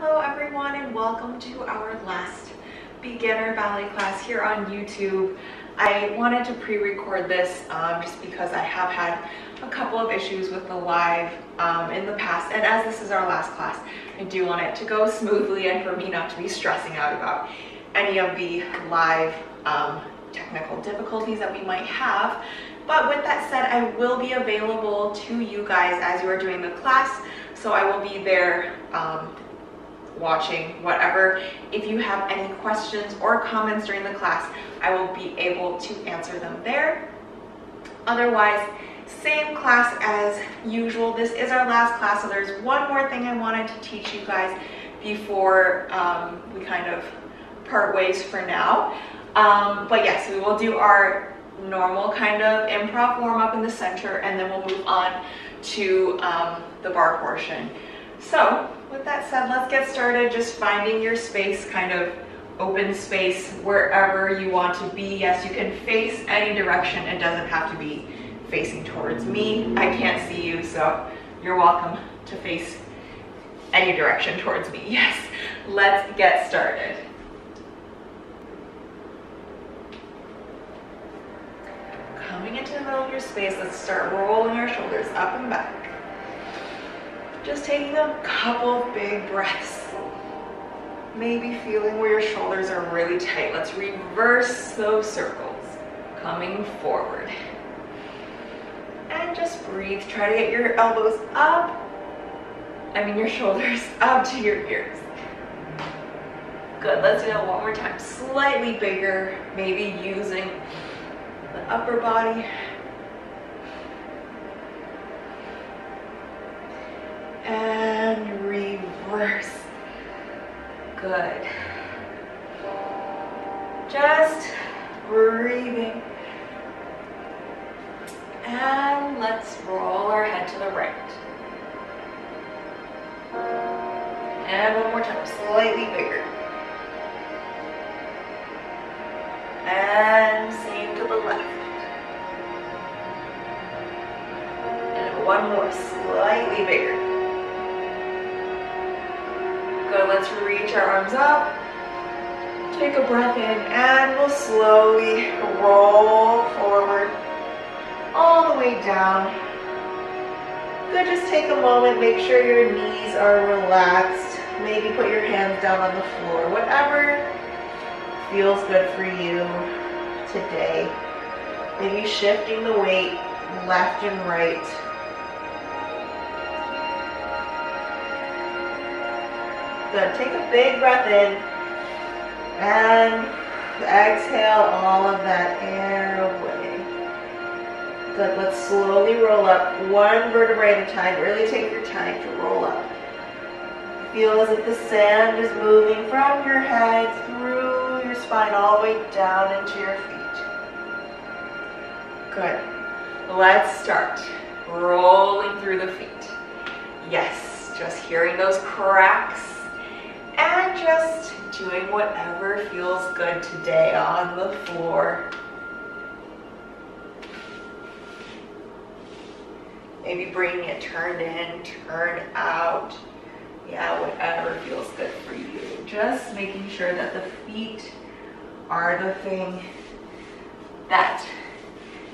Hello everyone and welcome to our last beginner ballet class here on YouTube. I wanted to pre-record this just because I have had a couple of issues with the live in the past, and as this is our last class, I do want it to go smoothly and for me not to be stressing out about any of the live technical difficulties that we might have. But with that said, I will be available to you guys as you are doing the class, so I will be there watching whatever. If you have any questions or comments during the class, I will be able to answer them there. Otherwise, same class as usual. This is our last class, so there's one more thing I wanted to teach you guys before we kind of part ways for now. But yes, we will do our normal kind of improv warm-up in the center, and then we'll move on to the bar portion. So with that said, let's get started. Just finding your space, kind of open space wherever you want to be. Yes, you can face any direction. It doesn't have to be facing towards me. I can't see you, so you're welcome to face any direction towards me. Yes, let's get started. Coming into the middle of your space, let's start rolling our shoulders up and back. Just taking a couple of big breaths. Maybe feeling where your shoulders are really tight. Let's reverse those circles. Coming forward. And just breathe. Try to get your elbows up. Your shoulders up to your ears. Good, let's do that one more time. Slightly bigger, maybe using the upper body. And reverse. Good. Just breathing. And let's roll our head to the right. And one more time, slightly bigger. And same to the left. And one more, slightly bigger. Good, let's reach our arms up. Take a breath in and we'll slowly roll forward all the way down. Good, just take a moment, make sure your knees are relaxed. Maybe put your hands down on the floor, whatever feels good for you today. Maybe shifting the weight left and right. Good, take a big breath in and exhale all of that air away. Good, let's slowly roll up one vertebrae at a time. Really take your time to roll up. Feel as if the sand is moving from your head through your spine all the way down into your feet. Good. Let's start rolling through the feet. Yes, just hearing those cracks and just doing whatever feels good today on the floor. Maybe bringing it turned in, turned out. Yeah, whatever feels good for you. Just making sure that the feet are the thing that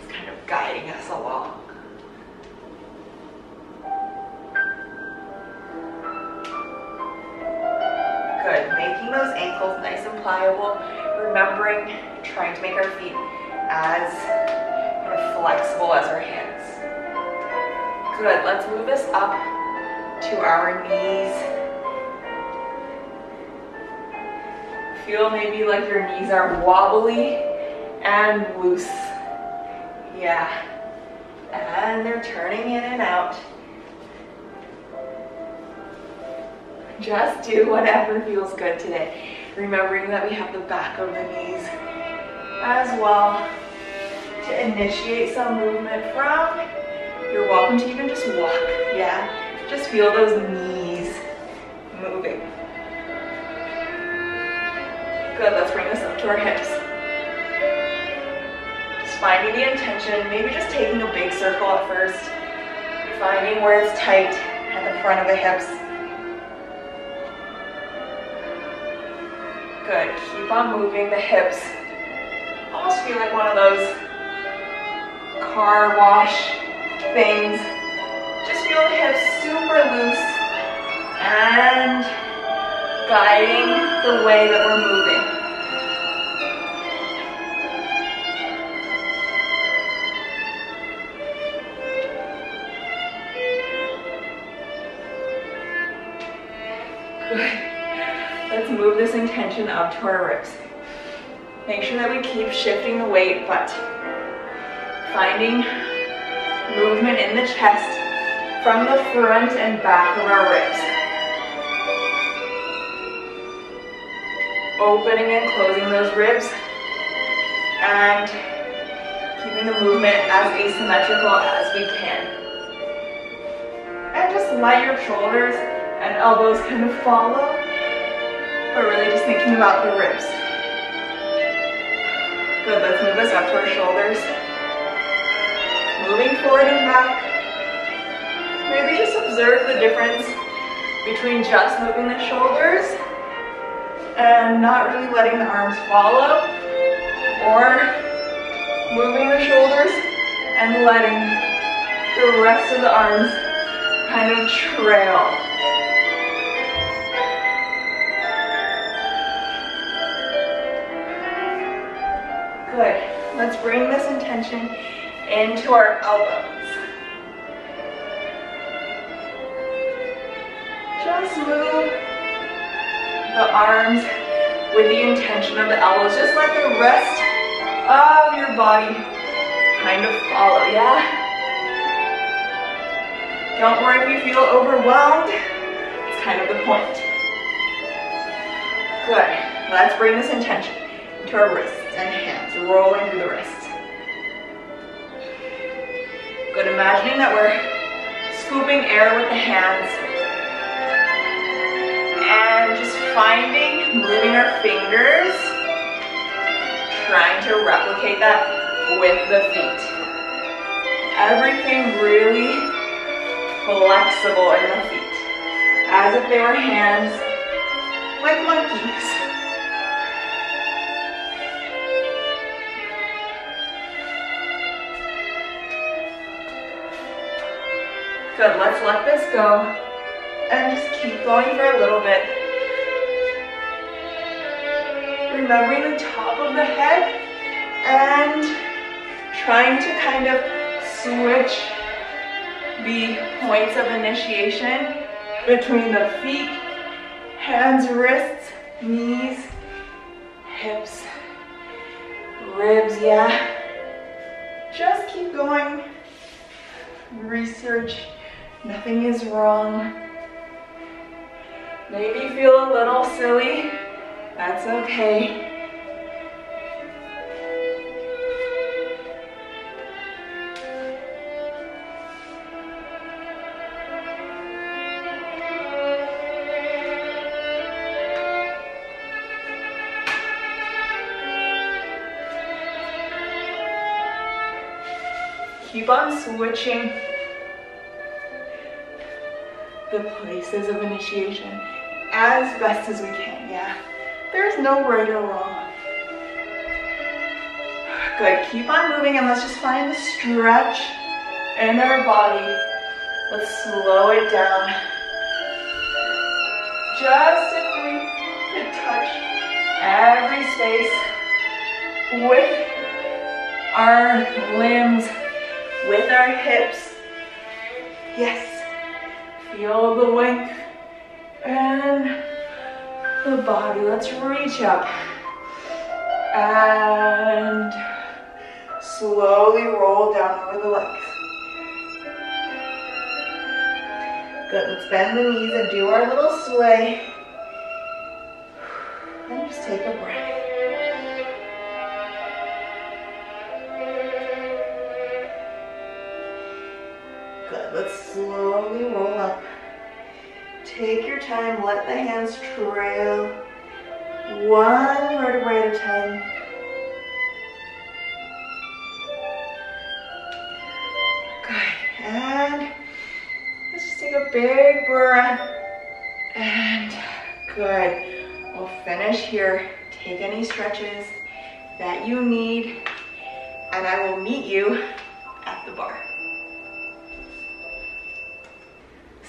is kind of guiding us along. Good, making those ankles nice and pliable. Remembering, trying to make our feet as kind of flexible as our hands. Good, let's move this up to our knees. Feel maybe like your knees are wobbly and loose. Yeah, and they're turning in and out. Just do whatever feels good today. Remembering that we have the back of the knees as well to initiate some movement from. You're welcome to even just walk, yeah? Just feel those knees moving. Good, let's bring this up to our hips. Just finding the intention, maybe just taking a big circle at first. Finding where it's tight at the front of the hips. Good, keep on moving the hips. Almost feel like one of those car wash things. Just feel the hips super loose and guiding the way that we're moving. Good. Let's move this intention up to our ribs. Make sure that we keep shifting the weight, but finding movement in the chest from the front and back of our ribs. Opening and closing those ribs and keeping the movement as asymmetrical as we can. And just let your shoulders and elbows kind of follow, but really just thinking about the ribs. Good, let's move us up to our shoulders. Moving forward and back. Maybe just observe the difference between just moving the shoulders and not really letting the arms follow, or moving the shoulders and letting the rest of the arms kind of trail. Good. Let's bring this intention into our elbows. Just move the arms with the intention of the elbows. Just let the rest of your body kind of follow, yeah? Don't worry if you feel overwhelmed. It's kind of the point. Good. Let's bring this intention into our wrists and hands, rolling through the wrists. Good, imagining that we're scooping air with the hands and just finding, moving our fingers, trying to replicate that with the feet. Everything really flexible in the feet, as if they were hands, like monkeys. Good, let's let this go and just keep going for a little bit. Remembering the top of the head and trying to kind of switch the points of initiation between the feet, hands, wrists, knees, hips, ribs, yeah. Just keep going. Research. Nothing is wrong. Maybe you feel a little silly. That's okay. Keep on switching the places of initiation as best as we can, yeah? There's no right or wrong. Good, keep on moving and let's just find the stretch in our body. Let's slow it down. Just if we could touch every space with our limbs, with our hips. Yes. Feel the length and the body. Let's reach up and slowly roll down over the legs. Good, let's bend the knees and do our little sway. And just take a breath. Good, let's slowly roll up. Take your time, let the hands trail. One vertebrae at a time. Good, and let's just take a big breath. And good. We'll finish here. Take any stretches that you need, and I will meet you at the bar.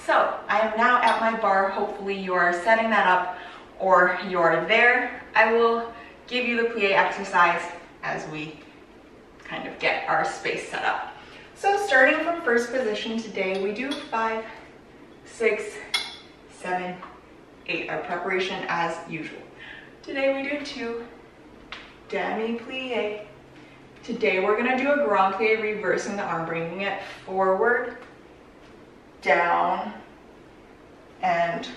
So I am now at my bar. Hopefully you are setting that up or you are there. I will give you the plie exercise as we kind of get our space set up. So starting from first position today, we do 5, 6, 7, 8, our preparation as usual. Today we do 2 demi-plie. Today we're gonna do a grand plie, reversing the arm, bringing it forward, down, and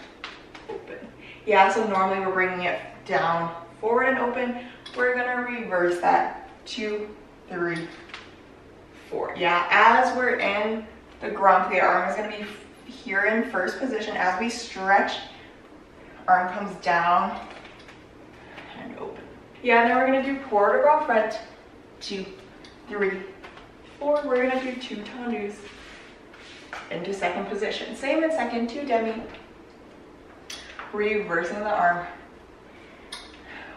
open. Yeah, so normally we're bringing it down, forward and open. We're gonna reverse that, 2, 3, 4. Yeah, as we're in the grand plie, our arm is gonna be here in first position. As we stretch, arm comes down and open. Yeah, now we're gonna do port de bras front, 2, 3, 4. We're gonna do 2 tendus into second position. Same in second, 2 demi. Reversing the arm.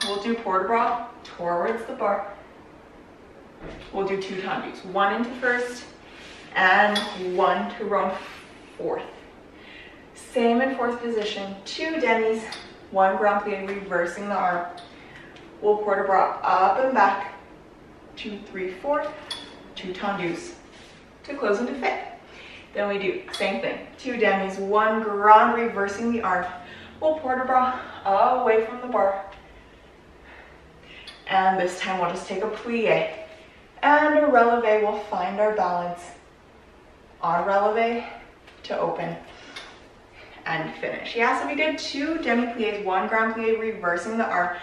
We'll do port de bras towards the bar. We'll do 2 tendus, 1 into first and 1 to round fourth. Same in fourth position, 2 demis, 1 grand plie, reversing the arm. We'll port de bras up and back, 2, 3, 4, 2 tendus to close into fit. Then we do same thing, 2 demis, 1 grand, reversing the arm. We'll port de bras away from the bar. And this time we'll just take a plie and a releve. We'll find our balance on releve to open and finish. Yeah, so we did 2 demi-plies, 1 grand plie, reversing the arm.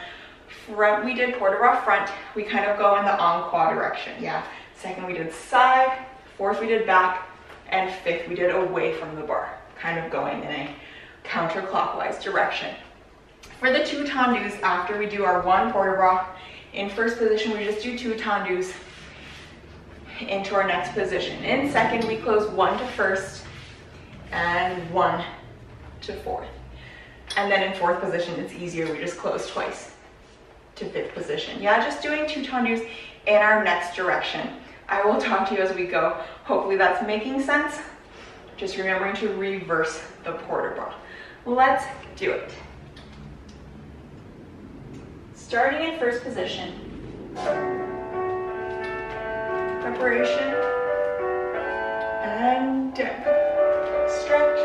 Front, we did port de bras front. We kind of go in the en croix direction. Yeah, second we did side, fourth we did back, and fifth we did away from the bar, kind of going in a counterclockwise direction. For the 2 tendus, after we do our 1 port de bras, in first position we just do 2 tendus into our next position. In second we close 1 to first and 1 to fourth. And then in fourth position it's easier, we just close twice to fifth position. Yeah, just doing 2 tendus in our next direction. I will talk to you as we go. Hopefully that's making sense. Just remembering to reverse the port de bras. Let's do it. Starting in first position. Preparation. And down. Stretch.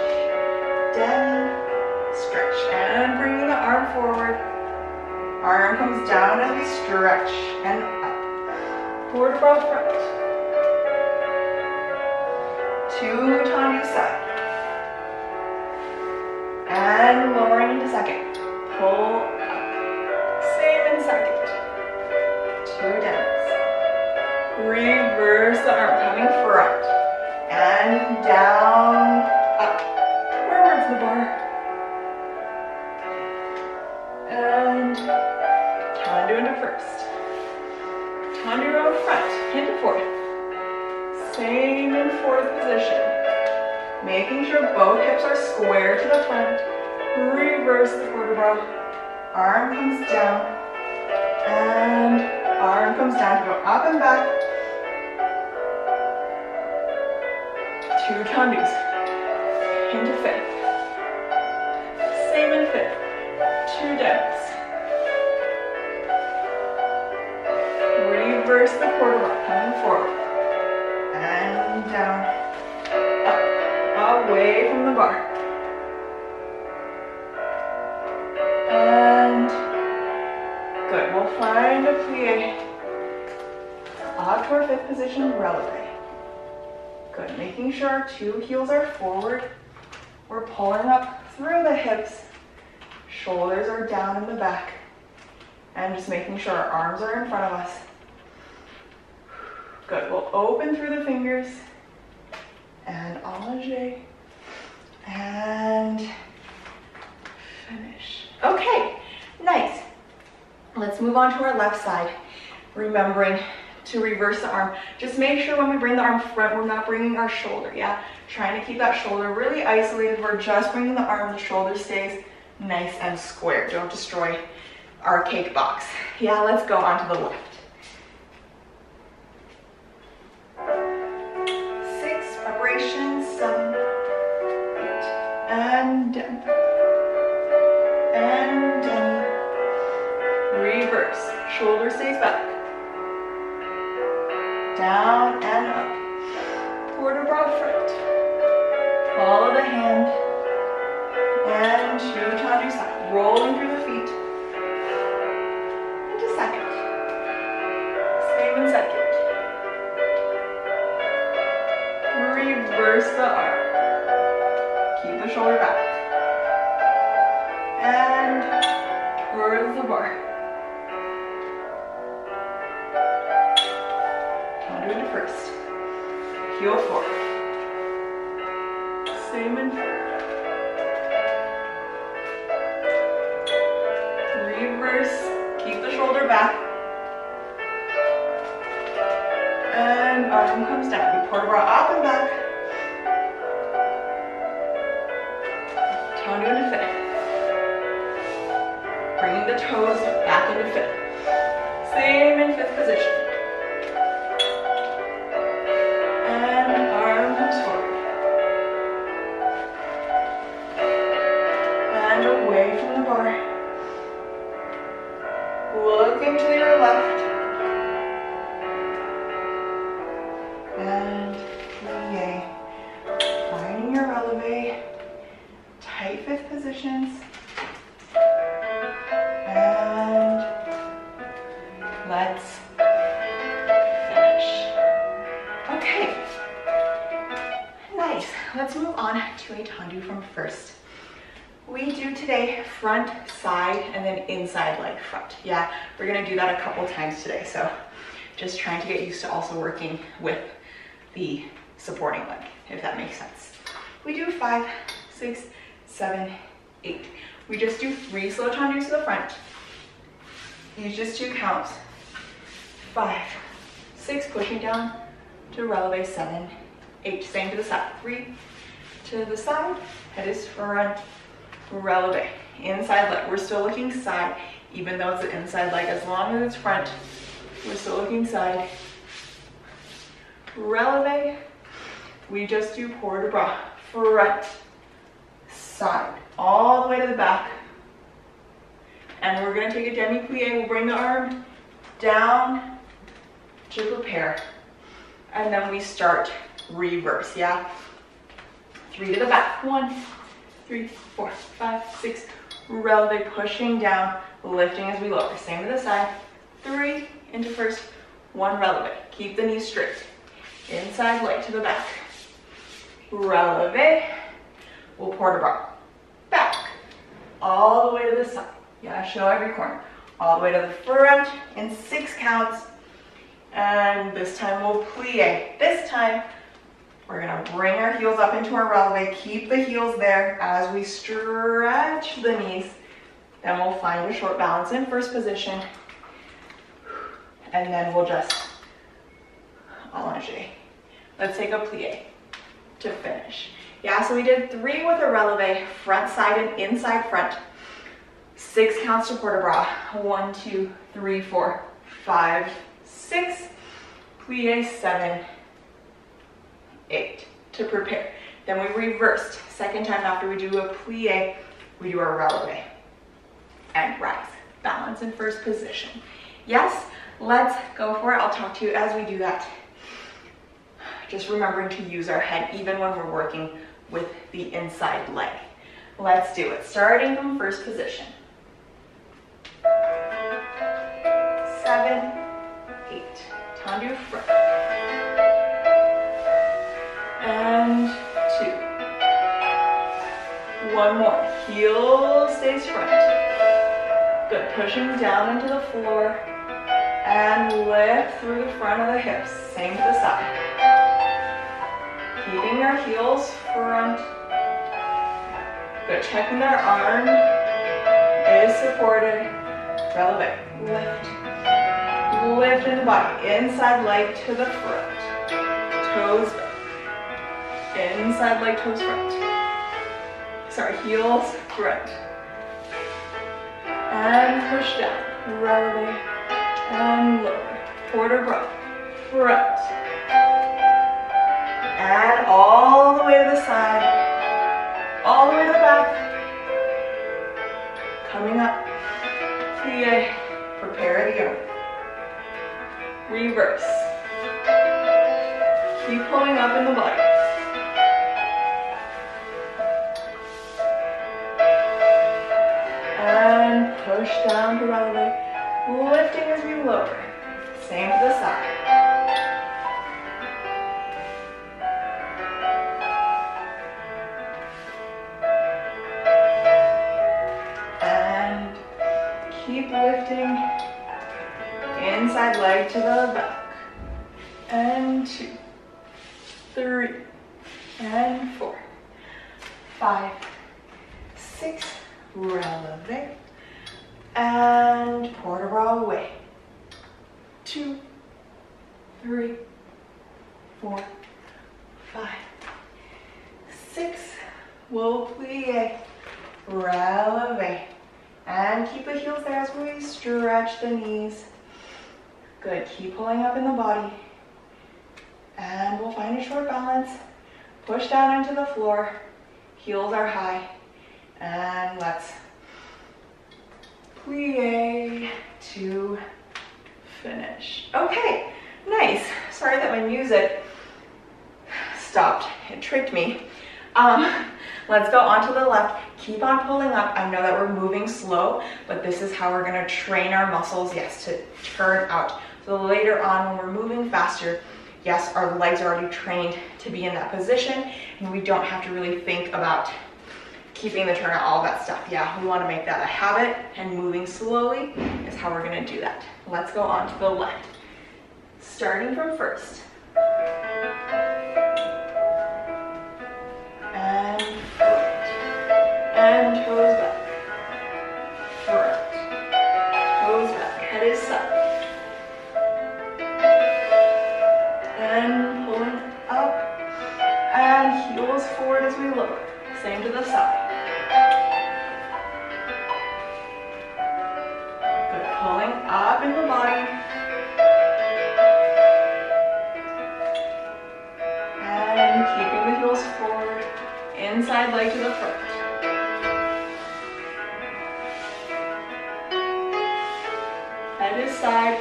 Down. Stretch. And bringing the arm forward. Arm comes down as we stretch and up. Port de bras front. 2 tendus side. And lowering into second. Pull up. Same in second. 2 demis. Reverse the arm coming front. And down, up. Forwards the bar. And tendu into first. Tendu round front, into fourth. Same in fourth position. Making sure both hips are square to the front. Reverse the port de bras. Arm comes down. And arm comes down to go up and back. 2 tendus. Into fifth. Same in fifth. 2 demis. Reverse the port de bras, coming forward. And down. Up. Away from the bar. And good. We'll find a plie. Up to our fifth position, releve. Good. Making sure our 2 heels are forward. We're pulling up through the hips. Shoulders are down in the back. And just making sure our arms are in front of us. Good. We'll open through the fingers. And allongé. And finish. Okay. Nice. Let's move on to our left side. Remembering to reverse the arm. Just make sure when we bring the arm front, we're not bringing our shoulder, yeah? Trying to keep that shoulder really isolated. We're just bringing the arm, the shoulder stays nice and square. Don't destroy our cake box. Yeah, let's go on to the left. 6, preparation, 7, 8, and down. And down. Reverse, shoulder stays back. Down and up. Port de bras front. Follow the hand. And to tendu side. Rolling through the feet. Into second. Same in second. Reverse the arm. Keep the shoulder back. And towards the bar. Tendu into first. Heel forward. Same in forward. Reverse, keep the shoulder back. And arm comes down. We port de bras up and back. Tendu into fifth. Bringing the toes back into fifth. Same in fifth position. And arm comes forward. And away from the bar. Looking to your left. And plie. Finding your releve. Tight fifth positions. And let's finish. Okay. Nice. Let's move on to a tendu from first. We do today front, side, and then inside leg front. Yeah, we're gonna do that a couple times today. So just trying to get used to also working with the supporting leg, if that makes sense. We do 5, 6, 7, 8. We just do 3 slow tendus to the front. Use just 2 counts. 5, 6, pushing down to releve, 7, 8. Same to the side. 3 to the side, head is front, releve. Inside leg, we're still looking side, even though it's an inside leg. As long as it's front, we're still looking side. Releve, we just do port de bras, front, side, all the way to the back. And we're gonna take a demi-plie. We'll bring the arm down to prepare. And then we start reverse, yeah? 3 to the back, 1, 3, 4, 5, 6, releve, pushing down, lifting as we lower. Same to the side, 3 into first, 1 releve. Keep the knees straight. Inside leg to the back. Releve, we'll port de bras. Back, all the way to the side. Yeah, show every corner. All the way to the front in 6 counts. And this time we'll plie. This time, we're gonna bring our heels up into our releve. Keep the heels there as we stretch the knees. Then we'll find a short balance in first position. And then we'll just allonge. Let's take a plie to finish. Yeah, so we did 3 with a releve, front side and inside front. 6 counts to port de bras. 1, 2, 3, 4, 5, 6. Plie, 7, 8 to prepare. Then we reversed. Second time after we do a plie, we do our releve and rise. Balance in first position. Yes, let's go for it. I'll talk to you as we do that. Just remembering to use our head even when we're working with the inside leg. Let's do it. Starting from first position. 7, 8. Tendu front. And 2. 1 more. Heel stays front. Good. Pushing down into the floor. And lift through the front of the hips. Same to the side. Keeping our heels front. Good. Checking that our arm is supported. Releve. Lift. Lift in the body. Inside leg to the front. Toes back. Inside leg, toes front. Sorry, heels front. push down, releve, and lower. Port de bras, front. And all the way to the side, all the way to the back. Coming up, plie, prepare the arm. Reverse. Keep pulling up in the body. And push down to releve, lifting as we lower. Same to the side. And keep lifting. Inside leg to the back. And 2, 3, and 4, 5, 6, releve, and port de bras away. 2, 3, 4, 5, 6. We'll plie, releve, and keep the heels there as we stretch the knees. Good, keep pulling up in the body. And we'll find a short balance. Push down into the floor. Heels are high. And let's plie to finish. Okay, nice. Sorry that my music stopped. It tricked me. Let's go on to the left. Keep on pulling up. I know that we're moving slow, but this is how we're going to train our muscles, yes, to turn out. So later on, when we're moving faster, yes, our legs are already trained to be in that position, and we don't have to really think about keeping the turnout, all that stuff. Yeah, we want to make that a habit, and moving slowly is how we're going to do that. Let's go on to the left. Starting from first. And front. And toes back. Front. Toes back. Head is up. And pulling up. And heels forward as we lower. Same to the side. Good. Pulling up in the body. And keeping the heels forward. Inside leg to the front. Head is side.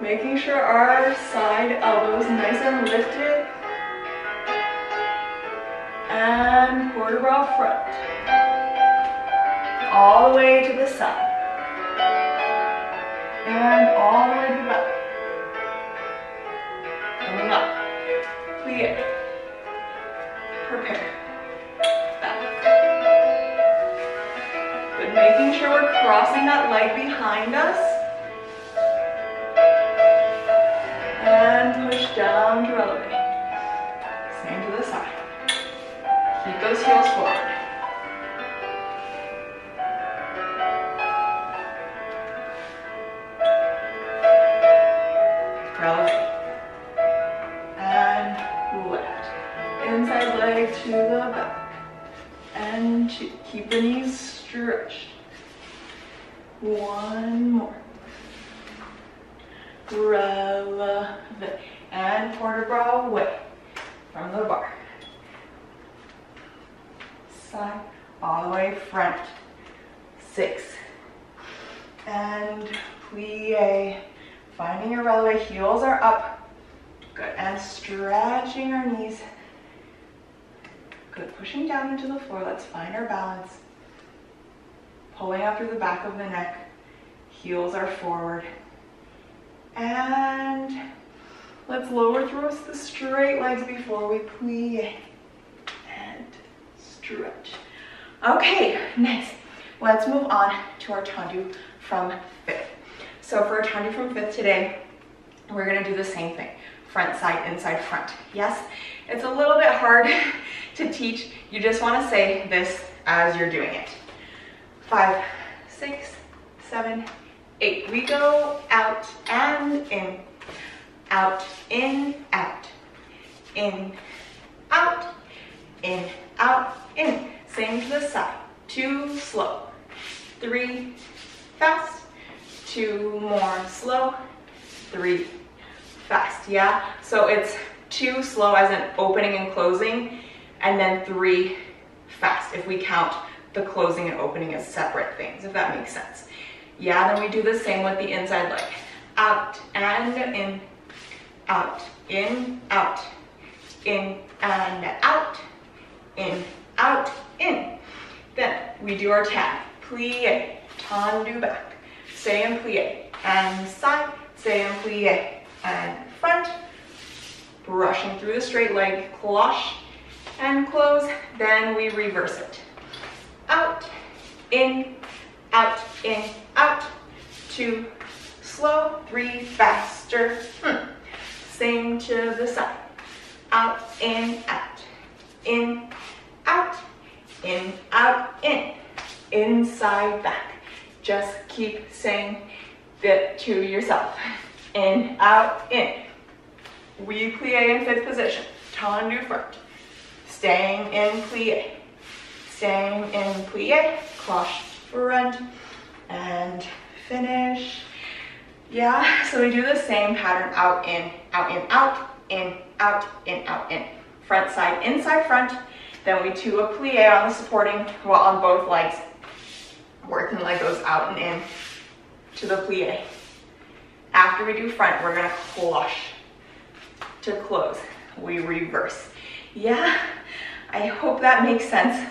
Making sure our side elbows nice and lifted. And port de bras front. All the way to the side. And all the way to the back. Coming up. Plie. Prepare. Back. Good. Making sure we're crossing that leg behind us. And push down to releve. Same to the side. Keep those heels forward. Releve. And left. Inside leg to the back. And 2. Keep the knees stretched. 1 more. Releve. And port de bras away from the bar. Side, all the way front. 6. And plie. Finding your releve, heels are up. Good, and stretching our knees. Good, pushing down into the floor. Let's find our balance. Pulling up through the back of the neck. Heels are forward. And let's lower through the straight legs before we plie. And stretch. Okay, nice. Let's move on to our tendu from fifth. So for our tendu from fifth today, we're gonna do the same thing. Front, side, inside, front. Yes, it's a little bit hard to teach. You just wanna say this as you're doing it. 5, 6, 7, 8. We go out and in, out, in, out, in, out, in, out, in. Same to the side. 2, slow. 3, fast. 2 more slow, 3 fast, yeah? So it's 2 slow as in opening and closing, and then 3 fast if we count the closing and opening as separate things, if that makes sense. Yeah, then we do the same with the inside leg. Out and in, out, in, out, in and out, in, out, in. Then we do our tag. Plie, tendu back, stay in plie, and side, stay in plie, and front, brushing through the straight leg, cloche, and close, then we reverse it. Out, in, out, 2 slow, 3 faster, same to the side. Out, in, out, in, out, in, out, in, inside, back. Just keep saying that to yourself. In, out, in. We plie in 5th position. Tendu front. Staying in plie. Staying in plie. Cloche front. And finish. Yeah, so we do the same pattern. Out, in, out, in, out, in, out, in, out, in. Front, side, inside, front. Then we do a plie on the supporting, well, on both legs. Working the leg goes out and in to the plie. After we do front, we're gonna cloche to close. We reverse. Yeah, I hope that makes sense.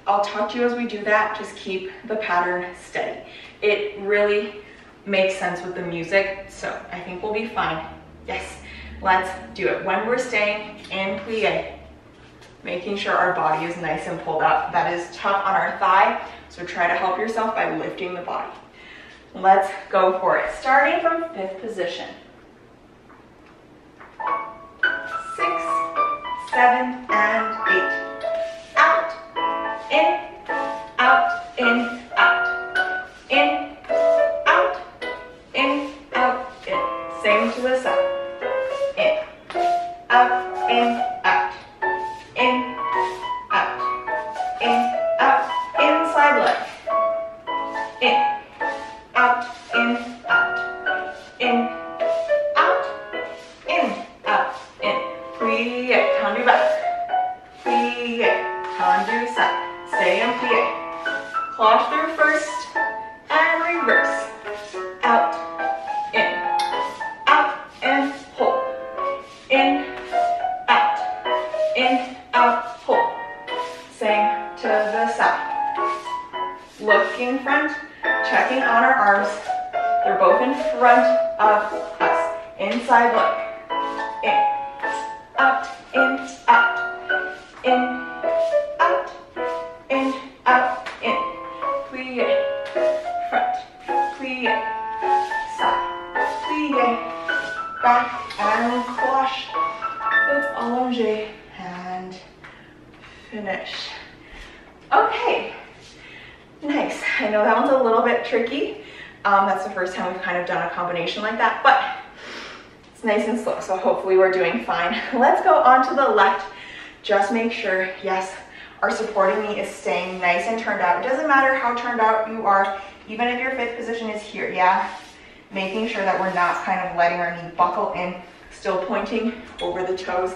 I'll talk to you as we do that. Just keep the pattern steady. It really makes sense with the music, so I think we'll be fine. Yes, let's do it. When we're staying in plie, making sure our body is nice and pulled up. That is tough on our thigh, so try to help yourself by lifting the body. Let's go for it. Starting from 5th position. 6, 7, and 8. Out, in, out, in, out. In, out, in, out, in. Same to the side. In, out, in, out. In, out, inside leg. In, out, in, out. In, out, in, out, in. Plie, tendu back. Plie, tendu side. Stay in plie. Cloche through first and reverse. Out, and hold. In, out, hold. Same to the side. Looking front, checking on our arms. They're both in front of us. Inside leg. In, out, in, out. In, out, in, out, in. Plie, front, plie, side, plie, back, and cloche. With allongé. And finish. Okay, nice. I know that one's a little bit tricky. That's the first time we've kind of done a combination like that, but it's nice and slow, so hopefully we're doing fine. Let's go on to the left. Just make sure, yes, our supporting knee is staying nice and turned out. It doesn't matter how turned out you are, even if your 5th position is here, yeah? Making sure that we're not kind of letting our knee buckle in, still pointing over the toes,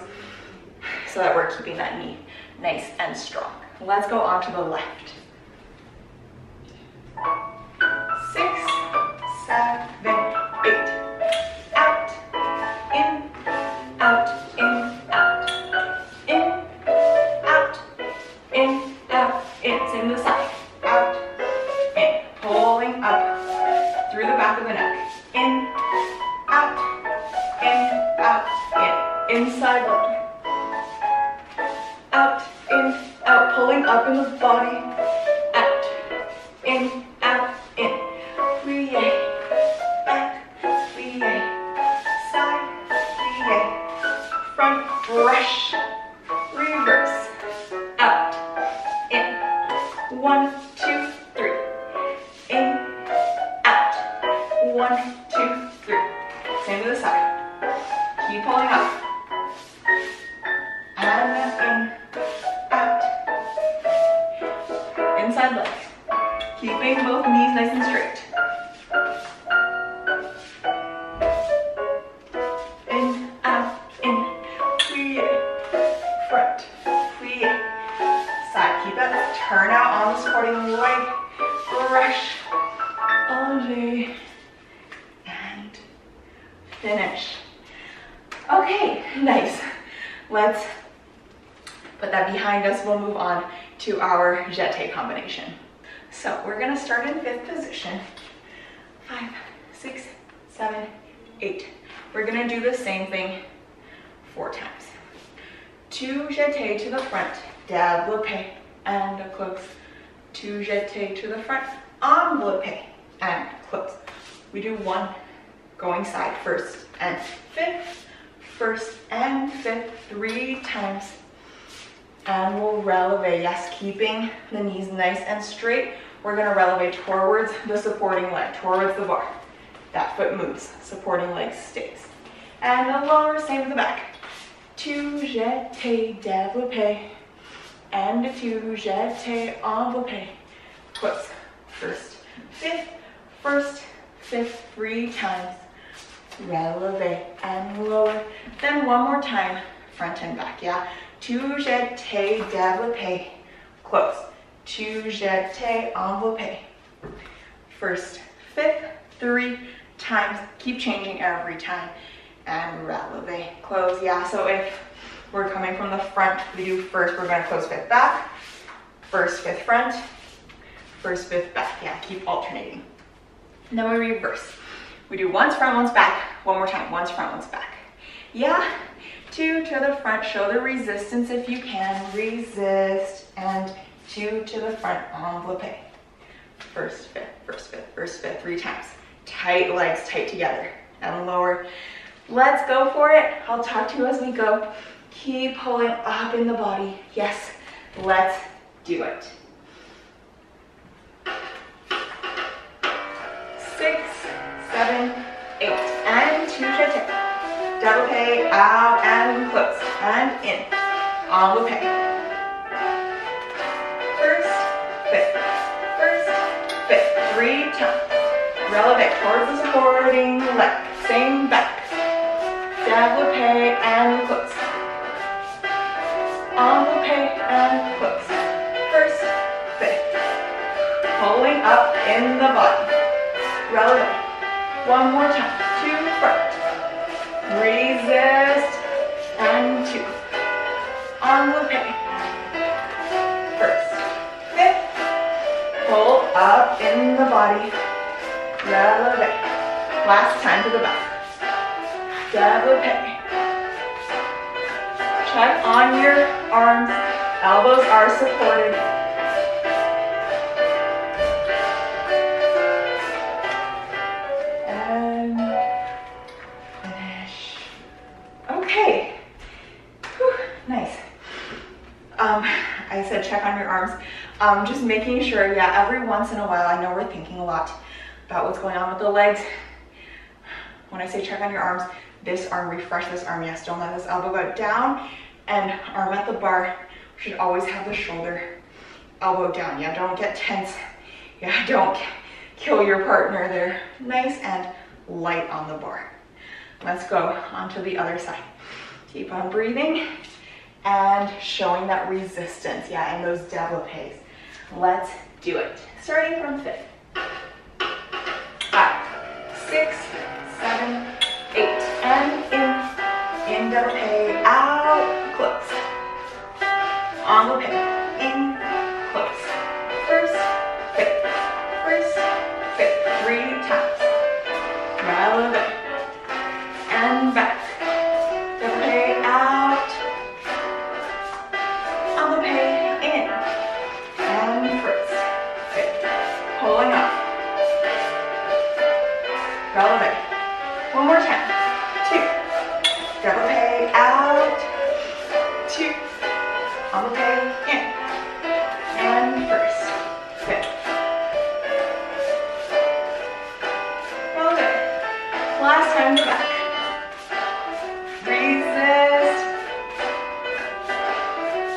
so that we're keeping that knee nice and strong. Let's go on to the left. 6, 7, 8. Out, in, out, in, out. In, out, in, out, in. Same to the side. Out, in. Pulling up through the back of the neck. In, out, in. Inside leg. Out, in, out. Pulling up in the body. Out, in, out, in. Plie, back, plie, side, plie, front, brush, reverse, out, in. 1, 2, 3. In, out. 1, 2, 3. Same to the side. Keep pulling up. And in, out. Inside leg. Keeping both knees nice and straight. finish. Okay, nice. Let's put that behind us. We'll move on to our jeté combination. So we're gonna start in 5th position. 5, 6, 7, 8. We're gonna do the same thing 4 times. 2 jeté to the front, développé, and close. 2 jeté to the front, enveloppé, and close. We do 1 going side, 1st and 5th, 1st and 5th, 3 times. And we'll releve, yes, keeping the knees nice and straight. We're gonna releve towards the supporting leg, towards the bar. That foot moves, supporting leg stays. And the lower, same as the back. 2 jeté, développé, and 2 jeté, enveloppé, close. 1st, 5th, 1st, 5th, 3 times. Releve and lower. Then 1 more time, front and back, yeah? 2 jeté, développé, close. 2 jeté, enveloppé. 1st, 5th, 3 times. Keep changing every time. And releve, close, yeah? So if we're coming from the front, we do 1st, we're gonna close 5th back. 1st, 5th front. 1st, 5th back, yeah, keep alternating. And then we reverse. We do once front, once back. 1 more time, once front, once back. Yeah, 2 to the front, show the resistance if you can. Resist, and 2 to the front, enveloppé. 1st, 5th, 1st, 5th, 1st, 5th, 3 times. Tight legs, tight together, and lower. Let's go for it. I'll talk to you as we go. Keep pulling up in the body. Yes, let's do it. 6, 7, 8, and 2 jeté. Développé, out and close, and in. Enveloppé. 1st, 5th, 1st, 5th, 3 times. Releve towards the supporting leg, same back. Développé and close. Enveloppé and close. 1st, 5th. Pulling up in the body. Releve. 1 more time. 2 front. Resist. And 2. Enveloppé. 1st, 5th. Pull up in the body. Releve. Last time to the back. Développé. Check on your arms. Elbows are supported. And finish. Okay. Whew, nice. I said check on your arms. Just making sure, yeah, every once in a while, I know we're thinking a lot about what's going on with the legs. When I say check on your arms, this arm, refresh this arm, yes, don't let this elbow go down, and arm at the bar. We should always have the shoulder, elbow down, yeah, don't get tense, yeah, don't kill your partner there. Nice and light on the bar. Let's go onto the other side. Keep on breathing and showing that resistance, yeah, and those développés. Let's do it. Starting from 5th. 5, 6, 7, 8, and in développé, out, close. Enveloppé, in, close. 1st, 5th, 1st, 5th, 3 times. Releve, and back. Développé, out. Enveloppé, in, and 1st, 5th, pulling up. Releve. 1 more time. 2. Développé, out. 2. Enveloppé, in. And 1st, 5th. Releve. Last time to back. Resist.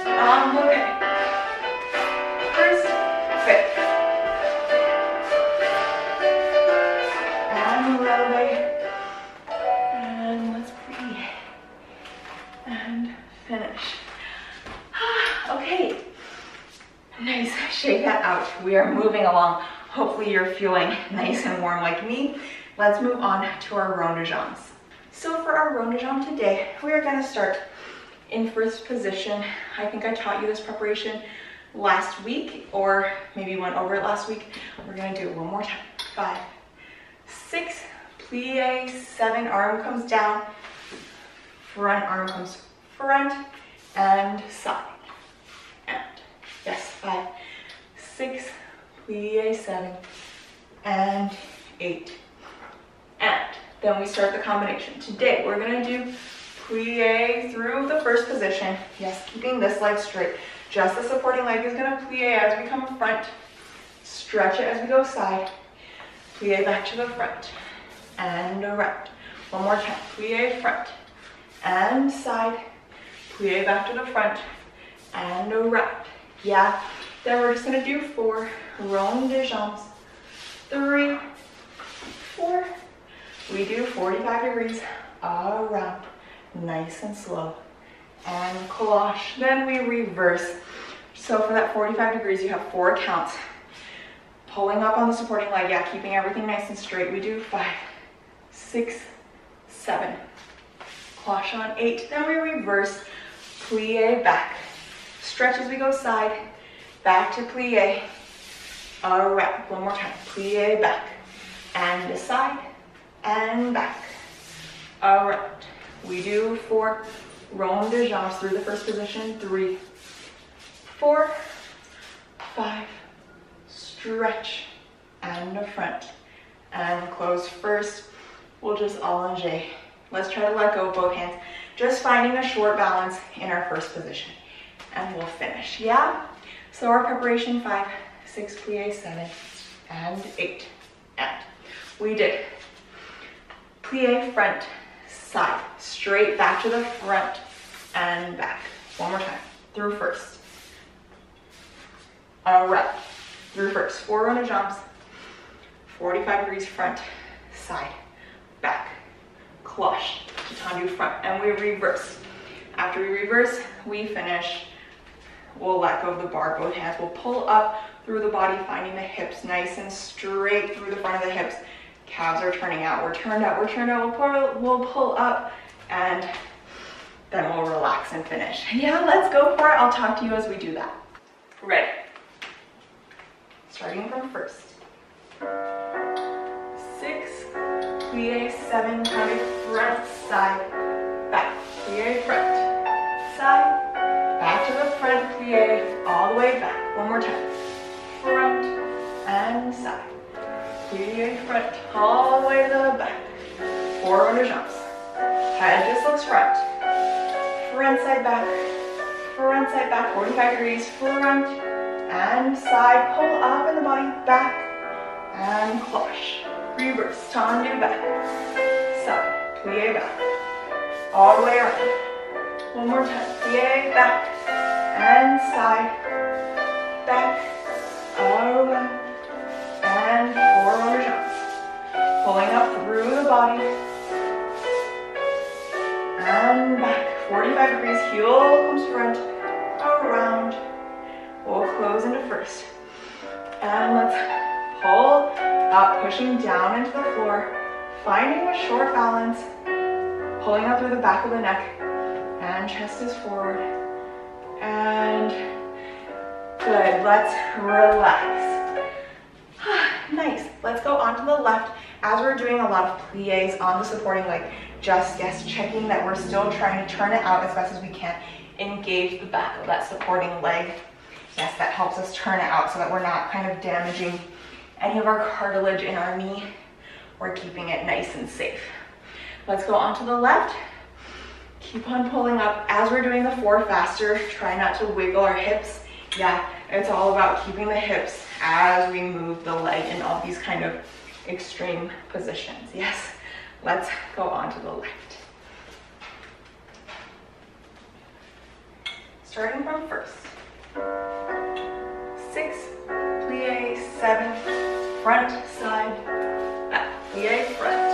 Enveloppé. 1st, 5th. And releve. And let's breathe. And finish. Okay. Nice. Shake that out. We are moving along. Hopefully you're feeling nice and warm like me. Let's move on to our rond de jambes. So for our rond de jambe today, we are going to start in first position. I think I taught you this preparation last week, or maybe went over it last week. We're going to do it one more time. 5, 6, plie, 7, arm comes down, front arm comes front and side. And yes, 5, 6, plie, 7, and 8. And then we start the combination. Today we're going to do plie through the first position. Yes, keeping this leg straight. Just the supporting leg is going to plie as we come front. Stretch it as we go side. Plie back to the front and around. One more time. Plie front and side. Plie back to the front and around. Yeah. Then we're just going to do 4 rond de jambes. 3, 4. We do 45 degrees around. Nice and slow. And cloche. Then we reverse. So for that 45 degrees, you have 4 counts. Pulling up on the supporting leg, yeah, keeping everything nice and straight. We do 5, 6, 7. Cloche on 8. Then we reverse. Plie back. Stretch as we go side. Back to plie. Around. One more time. Plie back. And side. And back. Around. We do 4 rond de jambes through the first position. 3, 4, 5. Stretch and the front and close first. We'll just allonger. Let's try to let go of both hands. Just finding a short balance in our first position. And we'll finish. Yeah? So our preparation, 5, 6, plie, 7, and 8. And we did plie front, side, straight back to the front and back. One more time. Through first. Around. Through first. 4 rond de jambes. 45 degrees front, side, back, cloche, tendu front, and we reverse. After we reverse, we finish. We'll let go of the bar, both hands. We'll pull up through the body, finding the hips nice and straight through the front of the hips. Calves are turning out. We're turned out. We're turned out. We'll pull up, and then we'll relax and finish. Yeah, let's go for it. I'll talk to you as we do that. Ready? Starting from first. 6, plie, 7, counted front, side, back, plie, front, side, back to the front, plie, all the way back. One more time. Front and side, plie, front, all the way to the back. 4 rond de jambes. Head just looks front. Front side, back, 45 degrees, front and side, pull up in the body, back, and cloche. Reverse, tendu back, side, plie back, all the way around. One more time, plie back, and side, back, around, and 4 rond de jambes. Pulling up through the body, and back, 45 degrees, heel comes front, around. We'll close into first. And let's pull up, pushing down into the floor, finding a short balance, pulling up through the back of the neck, and chest is forward. And good, let's relax. Nice, let's go onto the left. As we're doing a lot of plies on the supporting leg, just, yes, checking that we're still trying to turn it out as best as we can. Engage the back of that supporting leg. Yes, that helps us turn it out so that we're not kind of damaging any of our cartilage in our knee. We're keeping it nice and safe. Let's go onto the left. Keep on pulling up. As we're doing the 4 faster, try not to wiggle our hips. Yeah, it's all about keeping the hips as we move the leg in all these kind of extreme positions. Yes, let's go onto the left. Starting from first. 6, plie, 7, front, side, back, plie, front,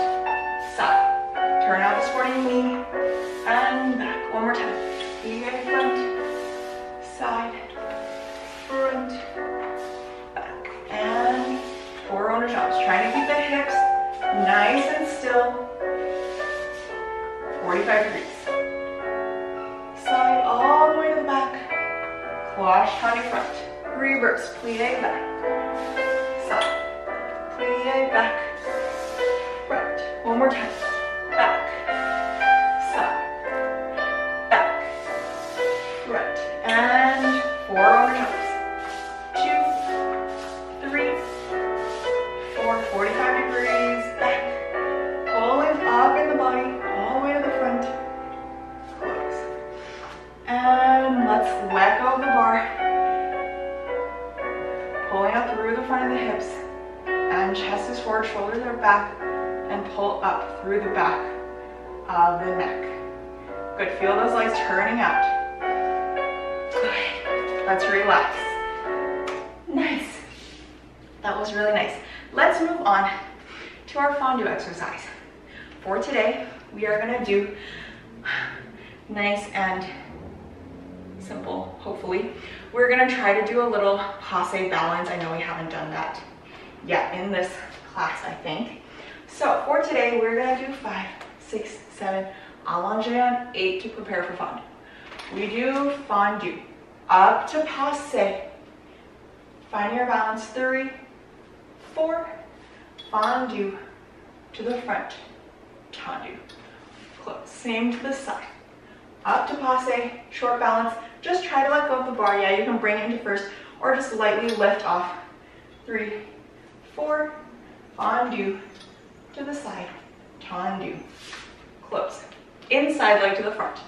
side. Turn out the supporting knee, and back. One more time. Plie, front, side, front, back, and 4 rond de jambes. Trying to keep the hips nice and still. 45 degrees. Side all the way to the back. Cross tendu front. Reverse, plie back. Side. Plie back. Front. One more time. Back. Side. Back. Front. And 4 overtones. 2, 3, 4, 45 degrees. Back. Pulling up in the body, all the way to the front. Close. And let's let go of the bar. Pulling up through the front of the hips. And chest is forward, shoulders are back. And pull up through the back of the neck. Good, feel those legs turning out. Good, let's relax. Nice, that was really nice. Let's move on to our fondue exercise. For today, we are gonna do nice and simple, hopefully. We're gonna try to do a little passe balance. I know we haven't done that yet in this class, I think. So for today, we're gonna do 5, 6, 7, allongé on 8 to prepare for fondue. We do fondue, up to passe. Find your balance, 3, 4, fondue to the front, tendu, close. Same to the side, up to passe, short balance. Just try to let go of the bar. Yeah, you can bring it into first or just lightly lift off. 3, 4, fondue to the side, tendu, close. Inside leg to the front,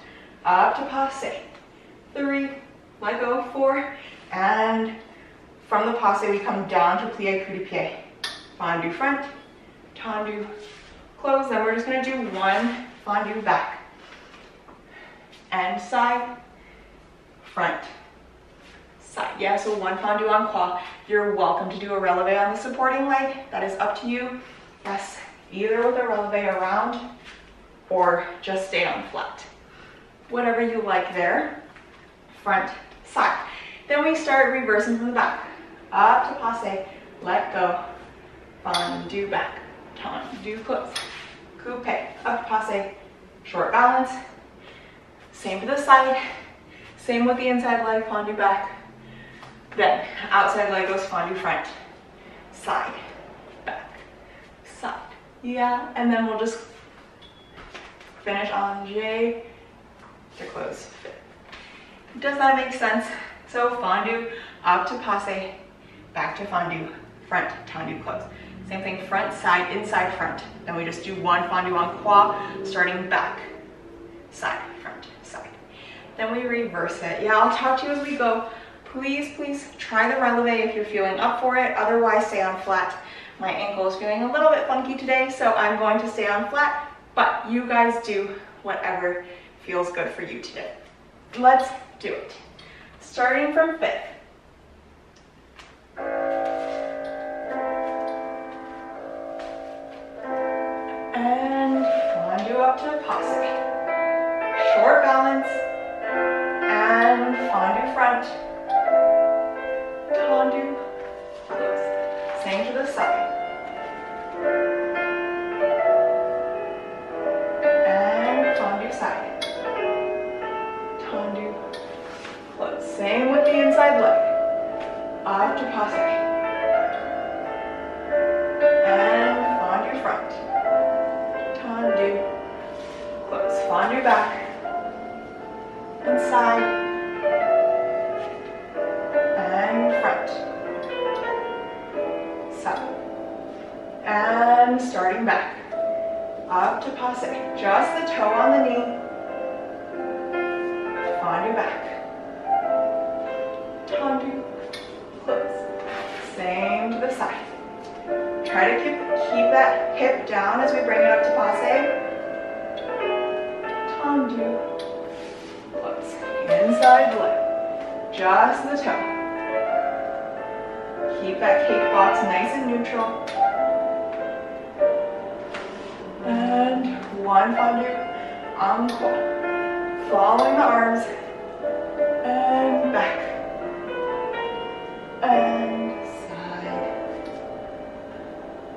up to passe. 3, let go, 4, and from the passe we come down to plie coup de pied. Fondue front, tendu, close. Then we're just gonna do 1 fondue back. And side, front, side. Yeah, so 1 fondue en croix. You're welcome to do a releve on the supporting leg. That is up to you. Yes, either with a releve around or just stay on flat. Whatever you like there. Front, side. Then we start reversing from the back. Up to passe, let go, fondue back, tendu, close. Coupe, up to passe, short balance. Same to the side. Same with the inside leg, fondue back. Then outside leg goes fondue front, side, back, side. Yeah, and then we'll just finish allongé to close fit. Does that make sense? So fondue, up to passe, back to fondue, front, tendu, close. Same thing, front, side, inside, front. Then we just do 1 fondue en croix, starting back, side, front, side. Then we reverse it. Yeah, I'll talk to you as we go. Please, please try the releve if you're feeling up for it. Otherwise, stay on flat. My ankle is feeling a little bit funky today, so I'm going to stay on flat, but you guys do whatever feels good for you today. Let's do it. Starting from 5th. And fondue up to passe. Short balance. And fondue front. Tendu, close. Same to the side. And fondue side. Tendu, close. Same with the inside leg. Up to passe. And fondue front. Tendu, close. Fondue back. And side. And front. Side. And starting back. Up to passe. Just the toe on the knee. Fondue back. Tendu, close. Same to the side. Try to keep that hip down as we bring it up to passe. Tendu, close. Inside leg. Just the toe. Keep that cake box nice and neutral. And 1 fondue en croix. Following the arms. And back. And side.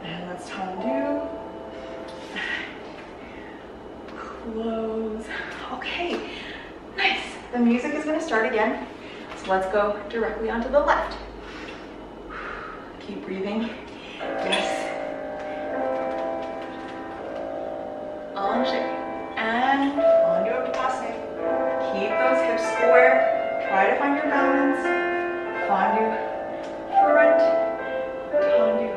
And let's tendu. Close. Okay, nice. The music is gonna start again. So let's go directly onto the left. Keep breathing. Yes. Allongé. And onto a passe. Keep those hips square. Try to find your balance. Fondu, front, tendu.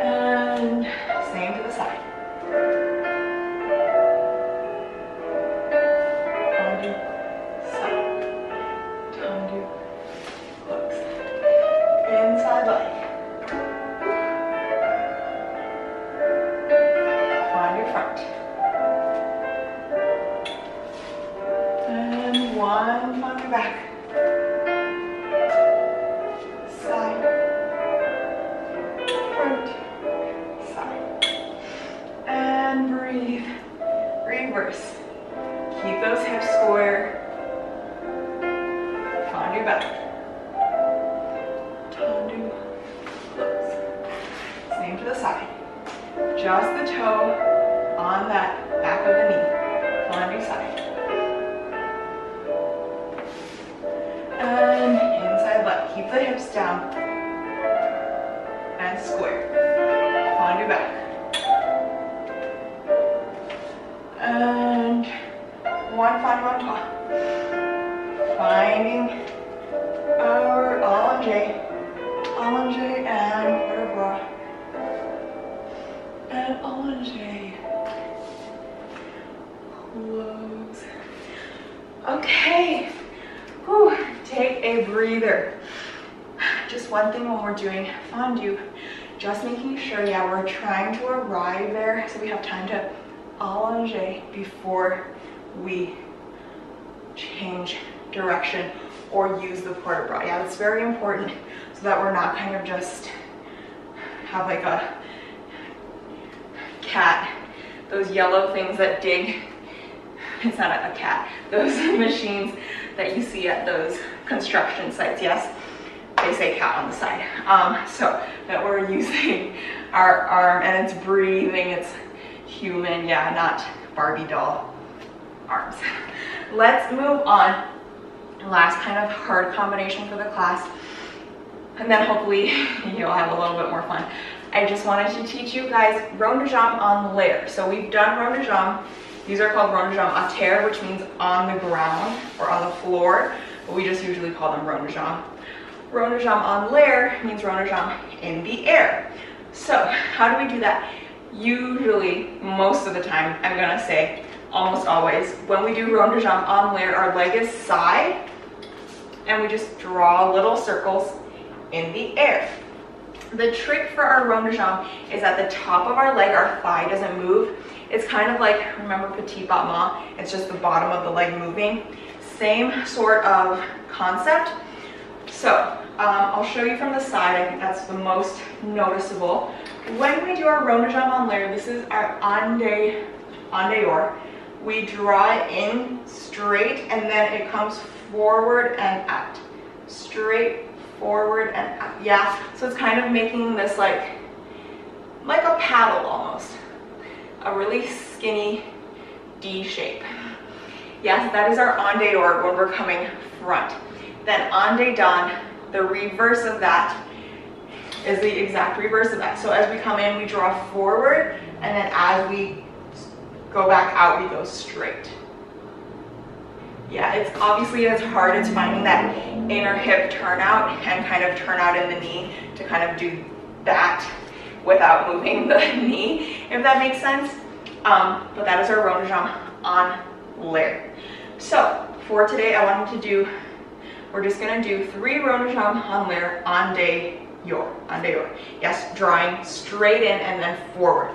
And same to the side. Fondu, side, tendu, hooks. Inside leg. Fondu, front. And one, fondu back. Side, front, side. And breathe. Reverse. Keep those hips square. Fondu back. Tendu, hooks. Same to the side. Just the toe on that back of the knee. Fondu side. And inside leg. Keep the hips down. And square. Fondu back. And one, fondu on top. Finding our allongé. Allongé and quarter bras. And allongé. Close. Okay. Whew. Take a breather. Just one thing when we're doing fondu, just making sure, yeah, we're trying to arrive there so we have time to allongé before we change direction or use the port bras. Yeah, that's very important so that we're not kind of just have like a cat, those yellow things that dig. It's not a cat, those machines that you see at those construction sites. Yes, they say cat on the side. So that we're using our arm and it's breathing, it's human, yeah, not Barbie doll arms. Let's move on. Last kind of hard combination for the class, and then hopefully you'll have a little bit more fun. I just wanted to teach you guys rond de jambe en l'air. So we've done rond de jambe. These are called rond de jambe à terre, which means on the ground or on the floor, but we just usually call them rond de jambe. Rond de jambe en l'air means rond de jambe in the air. So how do we do that? Usually, most of the time, I'm gonna say almost always, when we do rond de jambe en l'air, our leg is side, and we just draw little circles in the air. The trick for our rond de jambe is at the top of our leg, our thigh doesn't move. It's kind of like, remember petit battement? It's just the bottom of the leg moving. Same sort of concept. So I'll show you from the side. I think that's the most noticeable. When we do our rond de jambe en l'air, this is our andéor. We draw it in straight and then it comes forward and out. Straight, forward and out. Yeah, so it's kind of making this like a paddle almost. A really skinny D shape. Yes, that is our andéor when we're coming front. Then andé dan, the reverse of that is the exact reverse of that. So as we come in, we draw forward, and then as we go back out, we go straight. Yeah, it's hard. It's finding that inner hip turnout and kind of turn out in the knee to kind of do that without moving the knee, if that makes sense. But that is our rond de jambe en l'air. So for today, I wanted to do, we're just gonna do 3 rond de jambe en l'air, andéor. Yes, drawing straight in and then forward.